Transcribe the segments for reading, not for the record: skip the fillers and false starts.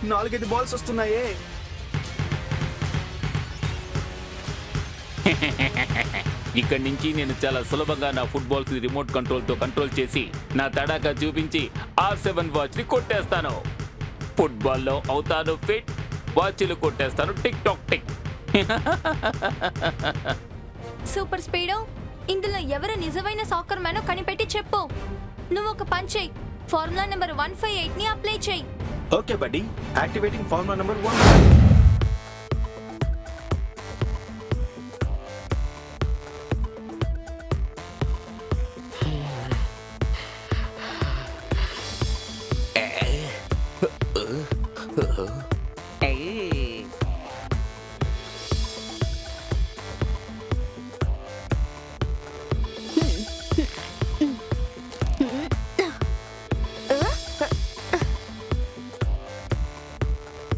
4-5 balls వస్తున్నాయే. ఇక్కడి నుంచి నేను చాలా సులభంగా నా ఫుట్బాల్స్ రిమోట్ కంట్రోల్తో కంట్రోల్ చేసి నా తడాకా చూపించి R7 వాచ్ని కొట్టేస్తాను. ఫుట్బాల్లో అవుతాను ఫిట్, వాచ్లు కొట్టేస్తాను tick tock tick. Super speedo, ఇందులో ఎవరు నిజమైన సాకర్ మ్యానో కనిపెట్టి చెప్పు. నువ్వు ఒక పని చెయ్యి, ఫార్ములా నెంబర్ 158ని అప్లై చెయ్యి. ఓకే బడ్డీ, యాక్టివేటింగ్ ఫార్ములా నెంబర్ 1.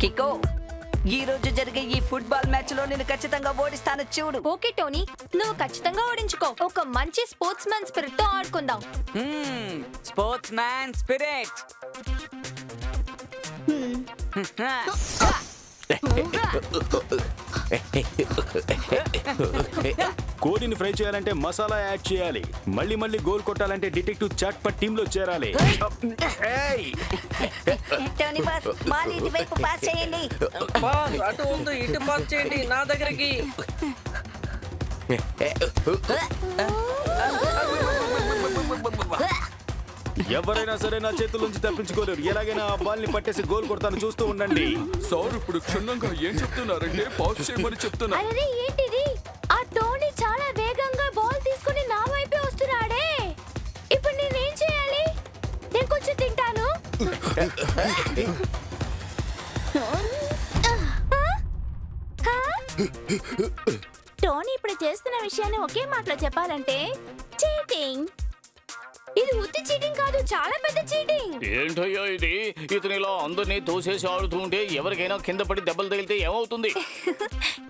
కికో, ఈ రోజు జరిగే ఈ ఫుట్బాల్ మ్యాచ్ లో నేను ఖచ్చితంగా ఓడిస్తాను చూడు. ఓకే టోనీ, నువ్వు ఖచ్చితంగా ఓడించుకో. ఒక మంచి స్పోర్ట్స్ మ్యాన్ స్పిరిట్ తో ఆడుకుందాం. Sports man spirit. కోడిని ఫ్రై చేయాలంటే మసాలా యాడ్ చేయాలి. మళ్ళీ మళ్ళీ గోల్ కొట్టాలంటే డిటెక్టివ్ చాట్పట్ టీమ్ లో చేరాలి. టోనీ బాస్, బాల్ ఇటువైపు పాస్ చేయండి. బాస్ అటు ఉంది, ఇటు పాస్ చేయండి నా దగ్గరికి. ఎవరైనా సరే నా చేతుల నుంచి తప్పించుకోలేరు. ఎలాగైనా ఆ బాల్ ని పట్టేసి గోల్ కొడతాను, చూస్తూ ఉండండి. సార్ ఇప్పుడు క్షుణ్ణంగా ఏం చెప్తున్నారంటే పాస్ చేయమని చెప్తున్నా. అరే ఏంటిది? ఆ టోనీ చాలా వేగంగా బాల్ తీసుకుని నా వైపే వస్తున్నాడే. ఇప్పుడు నేనేం చేయాలి? నేను కొంచెం తింటాను. టోనీ ఇప్పుడు చేస్తున్న విషయాన్ని ఒకే మాటలో చెప్పాలంటే చీటింగ్. ఇది ఉత్తి చీటింగ్ కాదు, చాలా పెద్ద చీటింగ్. ఏంటయ్యా ఇది? ఇతను ఇలా అందరినీ తోసేసి ఆడుతూ ఉంటే ఎవరికైనా కింద పడి దెబ్బలు తగిలితే ఏమవుతుంది?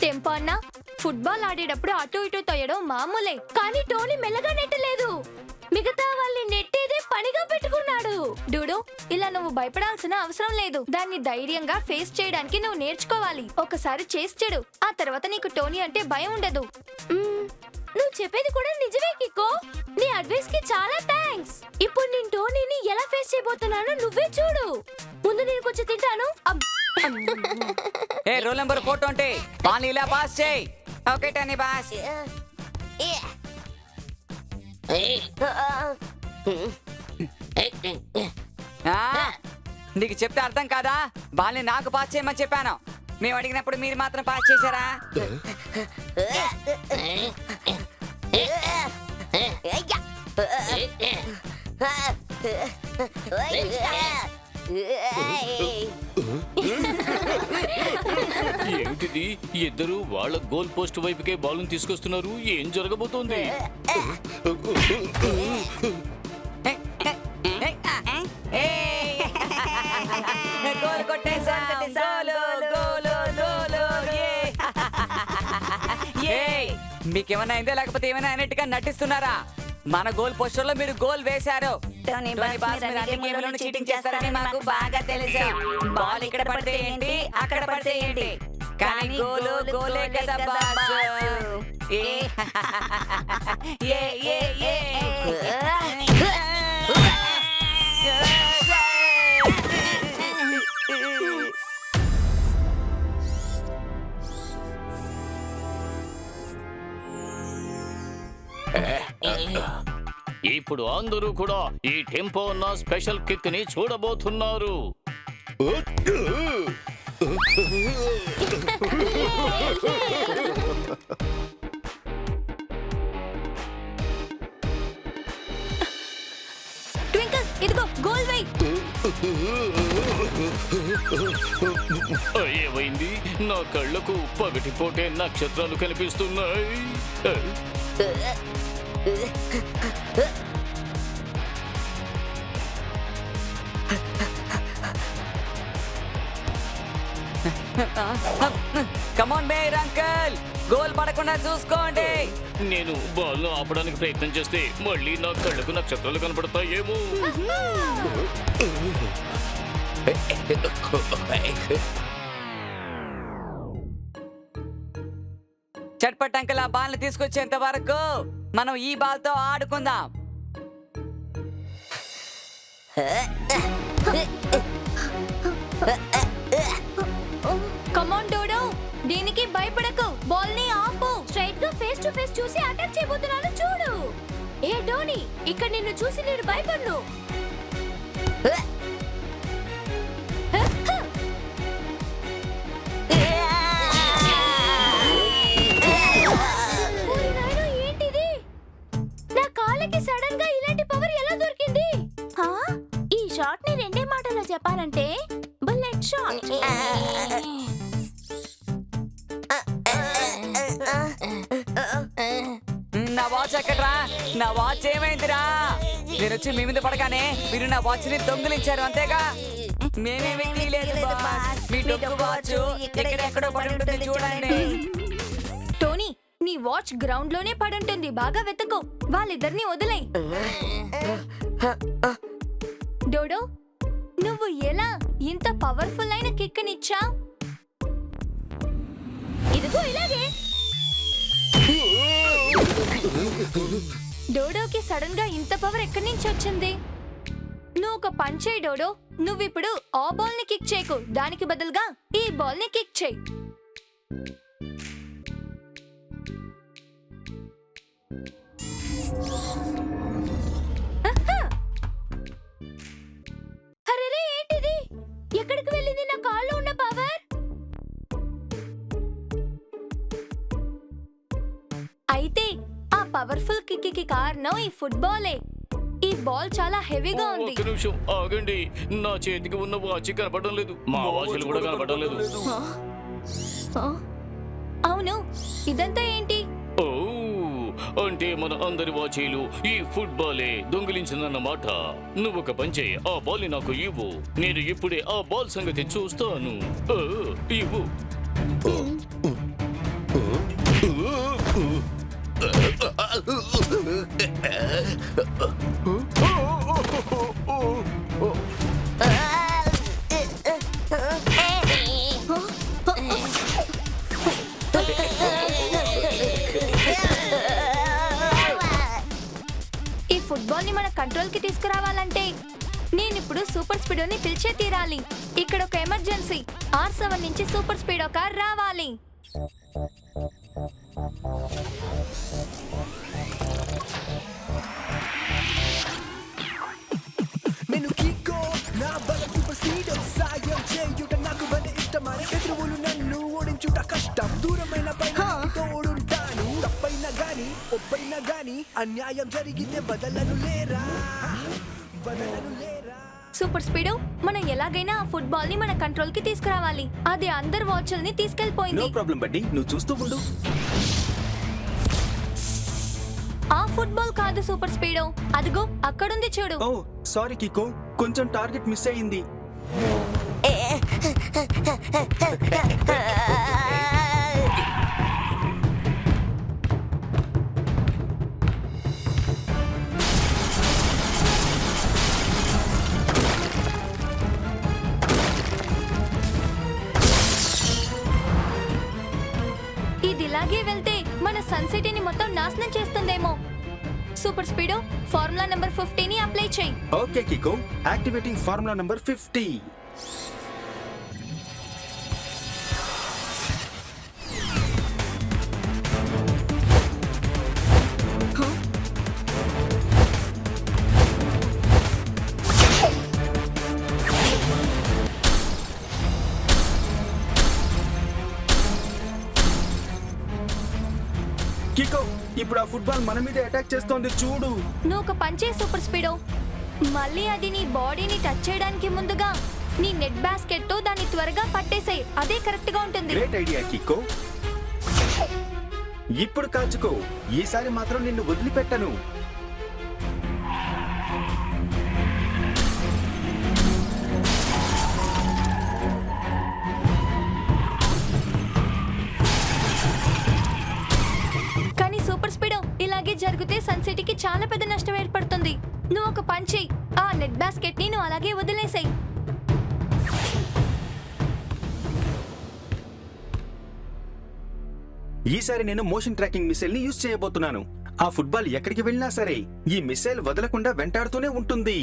టెంపో అన్న, ఫుట్బాల్ ఆడేటప్పుడు అటు ఇటు తొయ్యడం మామూలే, కానీ టోనీ మెల్లగా నెట్టలేదు. మిగతా వాళ్ళని నెట్టేదే పనిగా పెట్టుకున్నాడు. డూడు, ఇలా నువ్వు భయపడాల్సిన అవసరం లేదు. దాన్ని ధైర్యంగా ఫేస్ చేయడానికి నువ్వు నేర్చుకోవాలి. ఒకసారి చేసి చెడు, ఆ తర్వాత నీకు టోనీ అంటే భయం ఉండదు. నువ్వు చెప్పేది కూడా నిజమే కిక్కో. నీ అడ్వైస్ కి చాలా థాంక్స్. ఇప్పుడు నేను టోనీని ఎలా ఫేస్ చేయబోతున్నానో నువ్వే చూడు. ముందు నేను కొంచెం తింటాను. ఏ రోల్ నెంబర్ 420, బాల్ ఇలా పాస్ చేయి. Okay Tony boss. నీకు చెప్తే అర్థం కాదా? బాల్ని నాకు పాస్ చేయమని చెప్పాను. మేము అడిగినప్పుడు మీరు మాత్రం పాస్ చేశారా? ఏంటిది? ఇద్దరు వాళ్ళ గోల్ పోస్ట్ వైపుకే బాల్ తీసుకొస్తున్నారు. ఏం జరగబోతోంది? గోల్ కొట్టేసా! మీకేమైనా అయిందా లేకపోతే ఏమైనా అయినట్టుగా నటిస్తున్నారా? మన గోల్ పోస్టర్ లో మీరు గోల్ వేశారు. టోనీ బాస్ మీరు అన్ని గేమ్లను చీటింగ్ చేస్తారని మాకు బాగా తెలుసు. బాల్ ఇక్కడ పడితే ఏంటి, అక్కడ పడితే ఏంటి, కానీ గోలే కదా బాస్. ఇప్పుడు అందరూ కూడా ఈ టెంపో ఉన్న స్పెషల్ కిక్ ని చూడబోతున్నారు. ట్వింకల్, ఇదిగో గోల్ వేయ్. ఏమైంది? నా కళ్ళకు పగటిపోటే నక్షత్రాలు కనిపిస్తున్నాయి. కమాన్ మేయర్ అంకల్, గోల్ పడకుండా చూసుకోండి. నేను బాల్ ఆపడానికి ప్రయత్నం చేస్తే మళ్ళీ నా కళ్ళకు నక్షత్రాలు కనపడతాయేమో. చట్పట్ అంకుల్ ఆ బాల్ ని తీసుకొచ్చేంత వరకు మనం ఈ బాల్ తో ఆడుకుందాం. కమాన్ డోడో, దీనికి భయపడకు. బాల్ ని ఆపు. స్ట్రైట్ గా ఫేస్ టు ఫేస్ చూసి అటాక్ చేయబోతున్నాను చూడు. ఏ డోనీ, ఇక్కడ నిన్ను చూసి నేను భయపడను. ఓరి నాయనా, ఏంటిది? నా కాళ్ళకి సడన్ గా ఇలాంటి పవర్ ఎలా దొరికింది? ఈ షాట్ ని రెండే మాటల్లో చెప్పాలంటే బుల్లెట్ షాట్. నా వాచ్ ఎక్కడ్రా? నా వాచ్ ఏమైందిరా? నేను వచ్చి మీ మీద పడగానే మీరు నా వాచ్ ని దొంగిలించారు అంతేగా? మేమేమీ తీయలేదు బాస్. మీ డొక్కు వాచ్ ఎక్కడెక్కడో పడి ఉంటుంది చూడండి. టోనీ, నీ వాచ్ గ్రౌండ్ లోనే పడుంటుంది. బాగా వెతుకు. వాళ్ళిద్దరిని వదిలేయ్. డోడో, నువ్వు ఎలా ఇంత పవర్ఫుల్ అయిన కిక్ నిచ్చా? ఇదిగో ఇలాగే. డోడోకి సడన్ గా ఇంత పవర్ ఎక్కడి నుంచి వచ్చింది? నువ్వు ఒక పని చేయి డోడో. నువ్విప్పుడు ఆ బాల్ ని కిక్ చేయకు. దానికి బదులుగా ఈ బాల్ ని కిక్ చేయి. అరెరే, ఏంటిది? ఎక్కడికి వెళ్ళింది నా కాళ్ళు ఉన్న పవర్? అయితే ఆ పవర్ఫుల్ కిక్ కి కారణం ఈ ఫుట్బాలే. ఈ బాల్ చాలా హెవీగా ఉంది. ఒక్క నిమిషం ఆగండి. నా చేతికి ఉన్న వాచ్ కనపడడం లేదు. మా వాచ్లు కూడా కనపడడం లేదు. అవును, ఇదంతా ఏంటి? ఓ, అంటే మన అందరి వాచీలు ఈ ఫుట్బాలే దొంగిలించిందన్నమాట. నువ్వు ఒక పని చేయి, ఆ బాల్ నాకు ఇవ్వు. నేను ఇప్పుడే ఆ బాల్ సంగతి చూస్తాను. ఓ, ఇవ్వు. ఈ ఫుట్బాల్ ని మన కంట్రోల్ కి తీసుకురావాలంటే నేనిప్పుడు సూపర్ స్పీడోని పిలిచే తీరాలి. ఇక్కడ ఒక ఎమర్జెన్సీ. R7 నుంచి సూపర్ స్పీడో కార్ రావాలి. నేను కిక్కో, నా బలం సూపర్ స్పీడ్. సాయం చేయుట నాకు భలే ఇష్టమని శత్రువులు నన్ను ఓడించుట కష్టం. దూరమైన పైన తోడుంటాను. తప్పైనా గాని ఒప్పైనా గాని అన్యాయం జరిగితే వదలను లేరా. సూపర్ స్పీడో, మనం ఎలాగైనా ఆ ఫుట్బాల్ ని మన కంట్రోల్ కి తీసుకురావాలి. అది అందరి వాచ్ల్ని తీసుకెళ్లిపోయింది. నో ప్రాబ్లం బడ్డీ, నువ్వు చూస్తూ ఉండు. ఆ ఫుట్బాల్ కాదు సూపర్ స్పీడో, అదిగో అక్కడుంది చూడు. ఓ సారీ కికో, కొంచెం టార్గెట్ మిస్ అయ్యింది. ఇది ఇలాగే వెళ్తే మన సన్ సిటీని మొత్తం నాశనం చేస్తుందేమో. సూపర్ స్పీడో, ఫార్ములా నంబర్ 50 ని అప్లై చేయి. Okay Kiko, activating formula number 50. Kiko, ఇప్పుడు ఆ ఫుట్బాల్ మన మీద అటాక్ చేస్తోంది చూడు. నువ్వు ఒక పంచే సూపర్ స్పీడో. మళ్ళీ అది నీ బాడీని టచ్ చేయడానికి ముందుగా నీ నెట్ బాస్కెట్ తో దాన్ని త్వరగా పట్టేసేయ్. అదే కరెక్ట్ గా ఉంటుంది. Great idea Kiko. ఇప్పుడు కాచుకో, ఈసారి మాత్రం నిన్ను వదిలిపెట్టను. కానీ సూపర్ స్పీడో, ఇలాగే జరిగితే సన్ సిటీకి చాలా పెద్ద నష్టం ఏర్పడుతుంది. నువ్వు ఒక పని చెయ్యి, ఆ నెట్ బాస్కెట్ ని నువ్వు అలాగే వదిలేసేయ్. ఈసారి నేను మోషన్ ట్రాకింగ్ మిసైల్ ని యూజ్ చేయబోతున్నాను. ఆ ఫుట్బాల్ ఎక్కడికి వెళ్ళినా సరే ఈ మిసైల్ వదలకుండా వెంటాడుతూనే ఉంటుంది.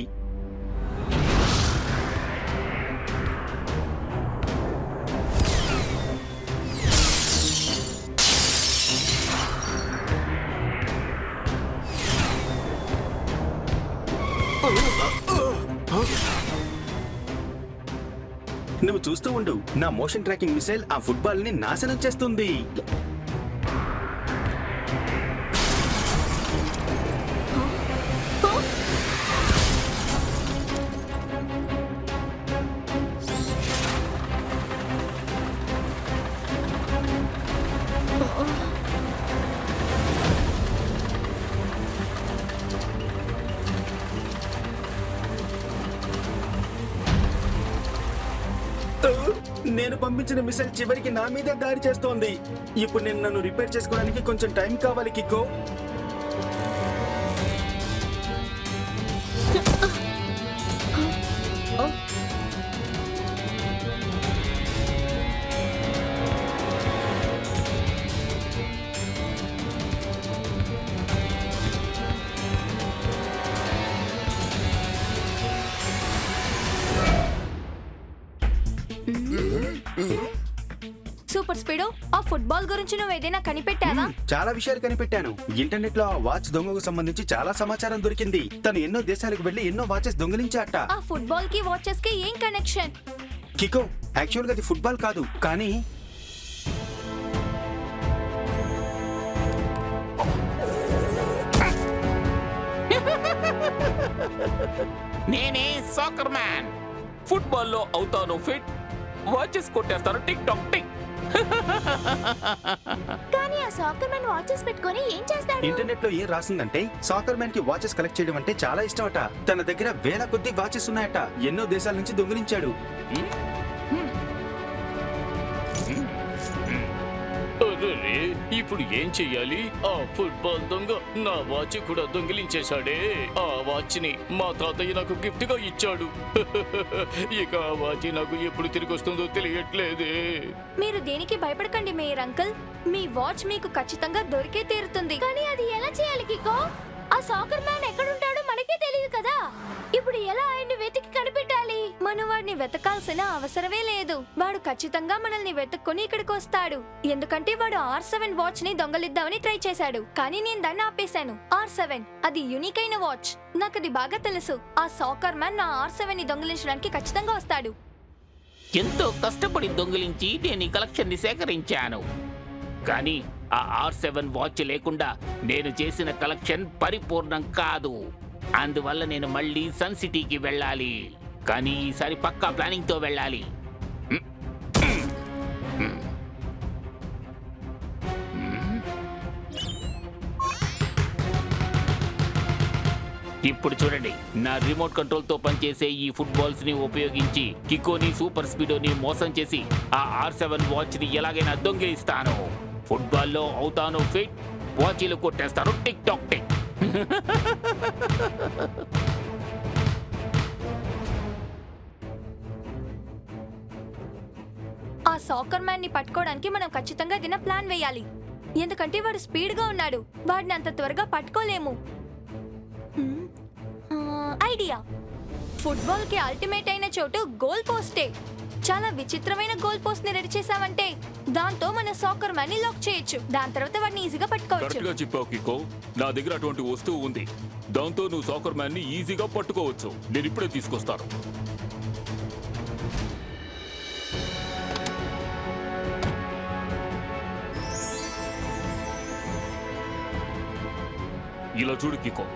నువ్వు చూస్తూ ఉండు, నా మోషన్ ట్రాకింగ్ మిసైల్ ఆ ఫుట్బాల్ ని నాశనం చేస్తుంది. నేను పంపించిన మిసైల్ చివరికి నా మీదే దాడి చేస్తోంది. ఇప్పుడు నేను నన్ను రిపేర్ చేసుకోవడానికి కొంచెం టైం కావాలి కిక్కో. సూపర్ స్పీడో, ఆ ఫుట్బాల్ గురించి నువ్వు ఏదైనా కనిపెట్టావా? చాలా విషయాలు కనిపెట్టాను. ఇంటర్నెట్ లో ఆ వాచ్ దొంగకు సంబంధించి చాలా సమాచారం దొరికింది. తను ఎన్నో దేశాలకు వెళ్లి ఎన్నో వాచెస్ దొంగిలించాట. ఆ ఫుట్బాల్ కి వాచెస్ కి ఏం కనెక్షన్? కికో, యాక్చువల్ గా అది ఫుట్బాల్ కాదు, కానీ నేనే సాకర్ మ్యాన్. ఫుట్బాల్లో అవుతాను ఫిట్, వాచెస్ కొట్టేస్తాను టిక్ టాక్ టిక్. కానీ ఆ సాకర్ మ్యాన్ వాచెస్ పెట్టుకొని ఏం చేస్తాడు? ఇంటర్నెట్ లో ఏం రాసిందంటే సాకర్ మ్యాన్ కి వాచెస్ కలెక్ట్ చేయడం అంటే చాలా ఇష్టమట. తన దగ్గర వేల కొద్ది వాచెస్ ఉన్నాయట. ఎన్నో దేశాల నుంచి దొంగిలించాడు. అరే, ఇప్పుడు ఏం చెయ్యాలి? ఆ ఫుట్బాల్ దొంగ నా వాచ్ కూడా దొంగిలించేశాడే. ఆ వాచ్ ని మా తాతయ్య నాకు గిఫ్ట్ గా ఇచ్చాడు. ఇక ఆ వాచ్ నాకు ఎప్పుడు తిరిగి వస్తుందో తెలియట్లేదే. మీరు దేనికి భయపడకండి మేయర్ అంకుల్. మీ వాచ్ మీకు ఖచ్చితంగా దొరికే తీరుతుంది. కానీ అది ఎలా చేయాలి కికో? ఆ సాకర్ మ్యాన్ ఎక్కడుంటాడో మనకే తెలియదు కదా. ఇప్పుడు ఎలా ఆయన్ని వెతికి కనిపెట్టాలి? మనం వాడిని వెతకాల్సిన అవసరమే లేదు. వాడు ఖచ్చితంగా మనల్ని వెతుక్కొని ఇక్కడికి వస్తాడు. ఎందుకంటే వాడు R7 వాచ్ ని దొంగలిద్దామని ట్రై చేశాడు. కానీ నేను దాన్ని ఆపేశాను. R7 అది యూనిక్ అయిన వాచ్. నాకు అది బాగా తెలుసు. ఆ సాకర్ మ్యాన్ నా R7 ని దొంగిలించడానికి ఖచ్చితంగా వస్తాడు. ఎంతో కష్టపడి దొంగిలించి నేను ఈ కలెక్షన్ ని సేకరించాను. కానీ ఆ R7 వాచ్ లేకుండా నేను చేసిన కలెక్షన్ పరిపూర్ణం కాదు. అందువల్ల నేను మళ్ళీ సన్ సిటీకి వెళ్ళాలి. కానీ ఈసారి పక్కా ప్లానింగ్ తో వెళ్ళాలి. ఇప్పుడు చూడండి, నా రిమోట్ కంట్రోల్ తో పనిచేసే ఈ ఫుట్బాల్స్ ని ఉపయోగించి కికోని సూపర్ స్పీడోని మోసం చేసి ఆ R7 వాచ్ ని ఎలాగైనా దొంగిలిస్తాను. ఫుట్బాల్లో అవుతాను ఫిట్, వాచీలు కొట్టేస్తాను టిక్ టాక్ టిక్. ఆ సాకర్ మ్యాన్ ని పట్టుకోవడానికి మనం ఖచ్చితంగా దిన ప్లాన్ వేయాలి. ఎందుకంటే వాడు స్పీడ్ గా ఉన్నాడు. వాడిని అంత త్వరగా పట్టుకోలేము. ఐడియా, ఫుట్బాల్ కి అల్టిమేట్ అయిన చోటు గోల్ పోస్టే. చాలా విచిత్రమైన గోల్ పోస్ట్ ని రెడీ చేసామంటే దాంతో మన సాకర్ మ్యాన్ ని లాక్ చేయొచ్చు. దాని తర్వాత వాడిని ఈజీగా పట్టుకోవచ్చు. కరెక్ట్ గా చెప్పావు కికో. నా దగ్గర అటువంటి వస్తువు ఉంది. దాంతో నువ్వు సాకర్ మ్యాన్ ని ఈజీగా పట్టుకోవచ్చు. నేను ఇప్పుడే తీసుకొస్తాను. ఇలా చూడు కికో,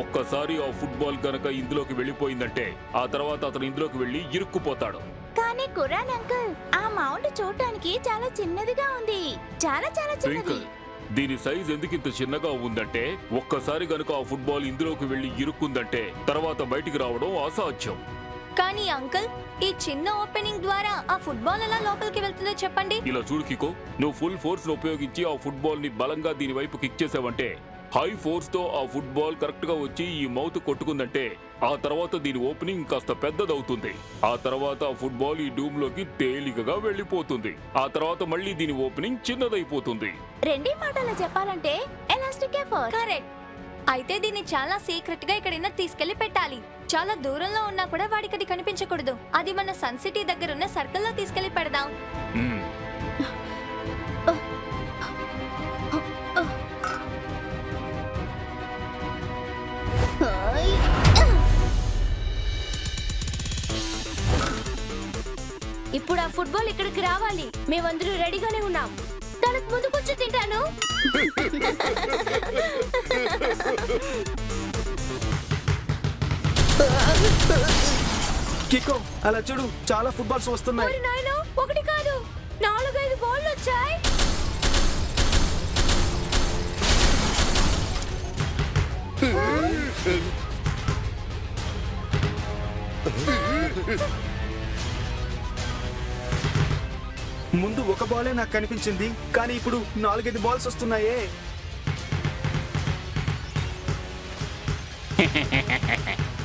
ఒక్కసారి ఆ ఫుట్బాల్ గనక ఇందులోకి వెళ్ళిపోయిందంటే ఆ తర్వాత అతను ఇందులోకి వెళ్ళి ఇరుక్కుపోతాడు. కానీ కురాన్ అంకుల్, ఆ మౌంట్ చూడటానికి చాలా చిన్నదిగా ఉంది. చాలా చాలా చిన్నది. ట్వింకిల్, దీని సైజ్ ఎందుకు ఇంత చిన్నగా ఉందంటే ఒక్కసారి గనక ఆ ఫుట్బాల్ ఇందులోకి వెళ్ళి ఇరుక్కుందంటే తర్వాత బయటికి రావడం అసాధ్యం. కానీ అంకుల్, ఈ చిన్న ఓపెనింగ్ ద్వారా ఆ ఫుట్బాల్ ఎలా లోపలికి వెళ్తుందో చెప్పండి. ఇలా చూడు కికో, నువ్వు ఫుల్ ఫోర్స్ ఉపయోగించి ఆ ఫుట్బాల్ ని బలంగా దీని వైపు కిక్ చేసావంటే హై ఫోర్స్ తో ఆ ఫుట్బాల్ కరెక్ట్ గా వచ్చి ఈ మౌత్ కొట్టుకుందంటే ఆ తర్వాత దీని ఓపెనింగ్ కాస్త పెద్దదవుతుంది. ఆ తర్వాత ఆ ఫుట్బాల్ ఈ డూమ్ లోకి తేలికగా వెళ్ళిపోతుంది. ఆ తర్వాత మళ్ళీ దీని ఓపెనింగ్ చిన్నదైపోతుంది. రెండే మాటల్లో చెప్పాలంటే ఎలాస్టిక్ ఎఫర్ట్. కరెక్ట్. అయితే దీన్ని చాలా సీక్రెట్ గా ఎక్కడైనా తీసుకెళ్లి పెట్టాలి. చాలా దూరంలో ఉన్నా కూడా వాడికి అది కనిపించకూడదు. అది మన సన్ సిటీ దగ్గర ఉన్న సర్కిల్లో తీసుకెళ్లి పెడదాం. మ్మ్. ఇప్పుడు ఆ ఫుట్బాల్ ఇక్కడికి రావాలి. మేమందరూ రెడీగానే ఉన్నాం. దానికి ముందు కొంచెం తింటాను. కికో అలా చూడు, చాలా ఫుట్బాల్స్ వస్తున్నాయి. ఓరి నాయనో, ఒకటి కాదు 4-5 బాల్లు వచ్చాయి. ముందు ఒక బాలే నాకు కనిపించింది, కానీ ఇప్పుడు 4-5 బాల్స్ వస్తున్నాయే.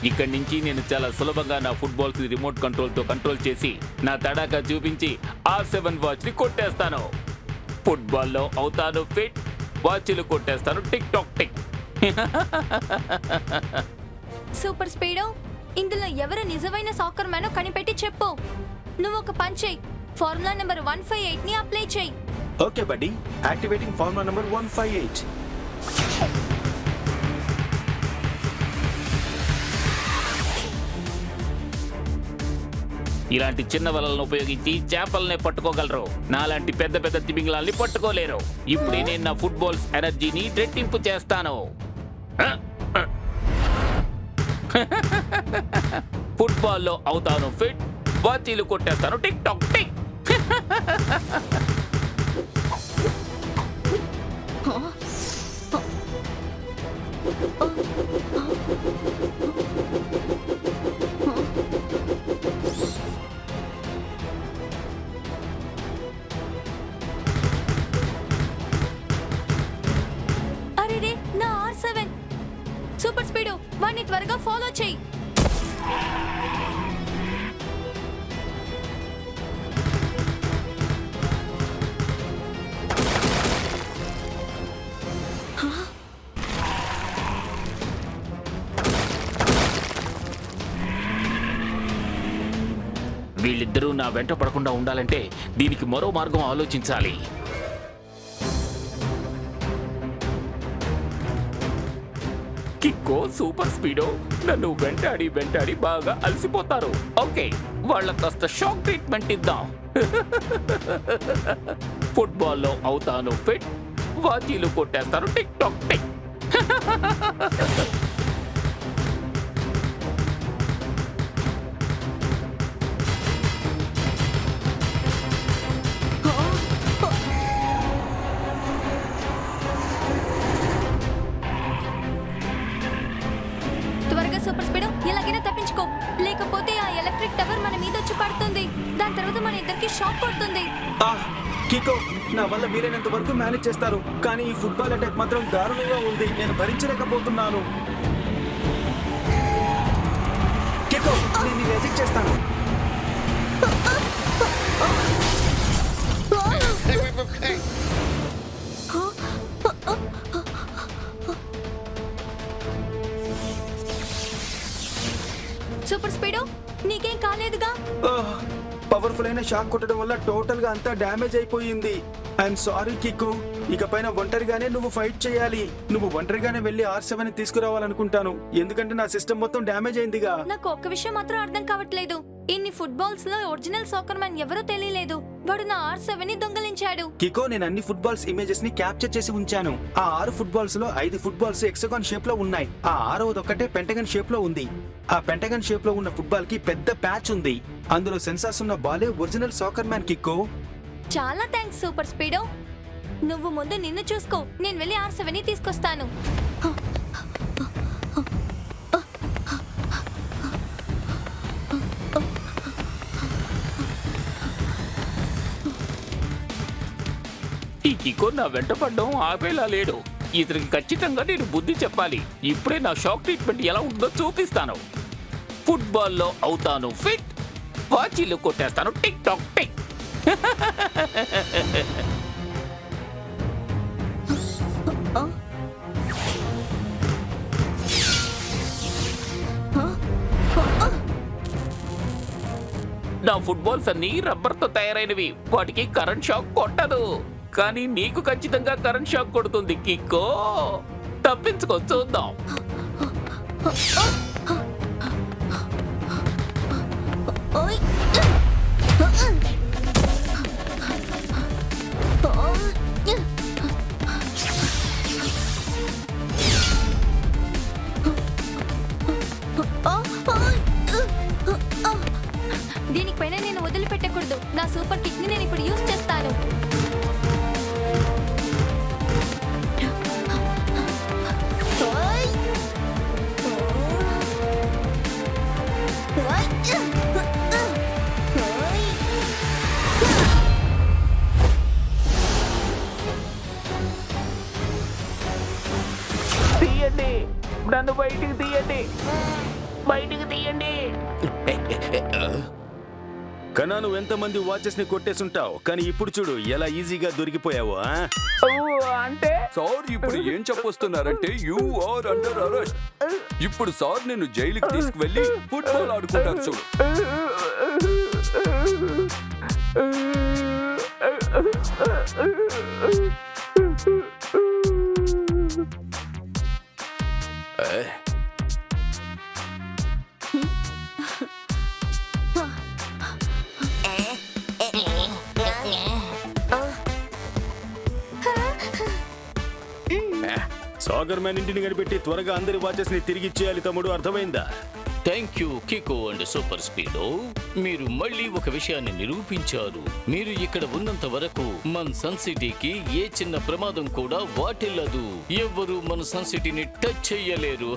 ఇక్కడి నుంచి నేను చాలా సులభంగా నా ఫుట్బాల్స్ రిమోట్ కంట్రోల్ తో కంట్రోల్ చేసి నా తడాకా చూపించి R7 వాచ్ ని కొట్టేస్తాను. ఫుట్బాల్లో అవుతాను ఫిట్, వాచ్లు కొట్టేస్తాను tick tock tick. Super speedo, ఇందులో ఎవరు నిజమైన సాకర్ మ్యానో కనిపెట్టి చెప్పు. నువ్వు ఒక పని చెయ్యి, ఫార్ములా నెంబర్ 158 ని అప్లై చెయ్యి. ఓకే బడ్డీ, యాక్టివేటింగ్ ఫార్ములా నంబర్ 158. ఇలాంటి చిన్న వలలను ఉపయోగించి చేపల్ని పట్టుకోగలరు. నాలాంటి పెద్ద పెద్ద తిమింగలాల్ని పట్టుకోలేరు. ఇప్పుడే నేను నా ఫుట్బాల్స్ ఎనర్జీని రెట్టింపు చేస్తాను. ఫుట్బాల్లో అవుతాను ఫిట్, వాచీలు కొట్టేస్తాను టిక్ టాక్ టిక్. అరే నా R7. సూపర్ స్పీడో, వాడిని త్వరగా ఫాలో చెయ్యి. వీళ్ళిద్దరూ నా వెంట పడకుండా ఉండాలంటే దీనికి మరో మార్గం ఆలోచించాలి. కిక్కో, సూపర్ స్పీడో నన్ను వెంటాడి వెంటాడి బాగా అలసిపోతారు. ఓకే, వాళ్ళకి కాస్త షాక్ ట్రీట్మెంట్ ఇద్దాం. ఫుట్బాల్లో అవుతాను ఫిట్, వాచీలు కొట్టేస్తాను టిక్ టాక్ టిక్. త్వరగా సూపర్ స్పీడో, ఎలాగైనా తప్పించుకో, లేకపోతే ఆ ఎలక్ట్రిక్ టవర్ మన మీద వచ్చి పడుతుంది. దాని తర్వాత మన ఇద్దరికి షాక్ కొడుతుంది. కికో, నా వల్ల వీలైనంత వరకు మేనేజ్ చేస్తారు, కానీ ఈ ఫుట్బాల్ అటాక్ మాత్రం దారుణంగా ఉంది. నేను భరించలేకపోతున్నాను. కికో, నేను ఎజెక్ట్ చేస్తాను. సూపర్ స్పీడో, నీకేం కాలేదుగా? పవర్ఫుల్ అయిన షాక్ కొట్టడం వల్ల టోటల్ గా అంతా డ్యామేజ్ అయిపోయింది. I'm sorry kick. ఇకపైన ఒంటరిగానే నువ్వు ఫైట్ చేయాలి. నువ్వు ఒంటరిగానే వెళ్ళి R7 ని తీసుకురావాలనుకుంటాను, ఎందుకంటే నా సిస్టమ్ మొత్తం డ్యామేజ్ అయిందిగా. నాకు ఒక్క విషయం మాత్రం అర్థం కావట్లేదు. ఇన్ని ఫుట్బాల్స్ లో ఒరిజినల్ సాకర్ మ్యాన్ ఎవరో తెలియలేదు. వాడు నా R7 ని దొంగలించాడు. కికో, నేను అన్ని ఫుట్బాల్స్ ఇమేజెస్ ని క్యాప్చర్ చేసి ఉంచాను. ఆ 6 ఫుట్బాల్స్ లో 5 ఫుట్బాల్స్ హెక్సాగాన్ షేప్ లో ఉన్నాయి. ఆ 6వది ఒక్కటే పెంటగన్ షేప్ లో ఉంది. ఆ పెంటగన్ షేప్ లో ఉన్న ఫుట్బాల్ కి పెద్ద ప్యాచ్ ఉంది. అందులో సెన్సార్స్ ఉన్న బాలే ఒరిజినల్ సాకర్ మ్యాన్ కిక్కో. చాలా థ్యాంక్స్ సూపర్ స్పీడో. నువ్వు ముందు నిన్ను చూసుకో, నేను వెళ్ళి R7 ని తీసుకొస్తాను. ఈ కికో నా వెంట పడ్డం ఆపేలా లేడు. ఇతనికి ఖచ్చితంగా నేను బుద్ధి చెప్పాలి. ఇప్పుడే నా షాక్ ట్రీట్మెంట్ ఎలా ఉంటుందో చూపిస్తాను. ఫుట్బాల్లో అవుతాను ఫిట్, వాచీలు కొట్టేస్తాను టిక్ టాక్ టిక్. నా ఫుట్బాల్స్ అన్ని రబ్బర్తో తయారైనవి, వాటికి కరెంట్ షాక్ కొట్టదు. కానీ నీకు ఖచ్చితంగా కరెంట్ షాక్ కొడుతుంది కిక్కో. తప్పించుకో చూద్దాం. దీనిపైన నేను వదిలిపెట్టకూడదు. నా సూపర్ కిక్ ని నేను ఇప్పుడు యూజ్ చేస్తాను. తీయండి, నన్ను బయటికి తీయండి, బయటికి తీయండి. కన్నా నువ్వు ఎంతమంది వాచెస్ ని కొట్టేసుంటావు, కానీ ఇప్పుడు చూడు ఎలా ఈజీగా దొరికిపోయావు. అంటే సార్ ఇప్పుడు ఏం చెప్పొస్తున్నారంటే యు ఆర్ అండర్ అరెస్ట్. ఇప్పుడు సార్ నేను జైలుకి తీసుకువెళ్ళి ఫుట్బాల్ ఆడుకుంటాను చూడు. సాగర్ మ్యాన్ ఇంటిని కనిపెట్టి త్వరగా అందరి వాచెస్ ని తిరిగి ఇచ్చేయాలి తమ్ముడు, అర్థమైందా? Thank you Kiko and super speedo. మీరు మళ్ళీ ఒక విషయాన్ని నిరూపించారు. మీరు ఇక్కడ ఉన్నంత వరకు మన సన్ సిటీకి ఏ చిన్న ప్రమాదం కూడా వాటిల్లదు. ఎవ్వరూ మన సన్ సిటీని టచ్ చెయ్యలేరు.